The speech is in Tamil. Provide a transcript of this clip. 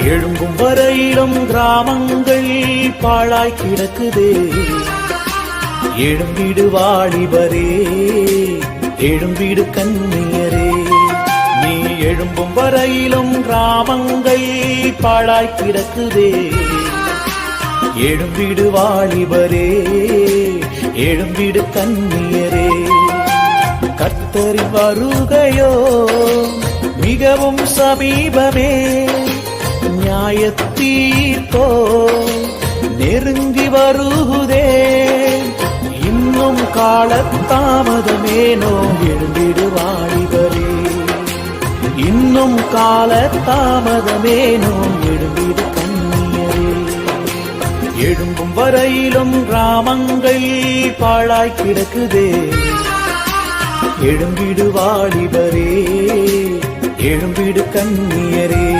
எழும்பும் வரையிலும் கிராமங்கள் பாழாய் கிடக்குதே. எழும்பிடு வாலிபரே, எழும்பிடு கன்னியரே. நீ எழும்பும் வரையிலும் கிராமங்கள் பாழாய் கிடக்குதே. எழும்பிடு வாலிபரே, எழும்பிடு கன்னியரே. கர்த்தரின் வருகையோ மிகவும் சமீபமே. நியாயத்தீர்ப்போ நெருங்கி வருகுதே. இன்னும் காலத்தாமதமேனோ, எழும்பிடு வாலிபரே. இன்னும் காலத்தாமதமேனோ, எழும்பிடு கன்னியரே. எழும்பும் வரையிலும் கிராமங்கள் பாழாய் கிடக்குதே. எழும்பிடு வாலிபரே, எழும்பிடு கன்னியரே.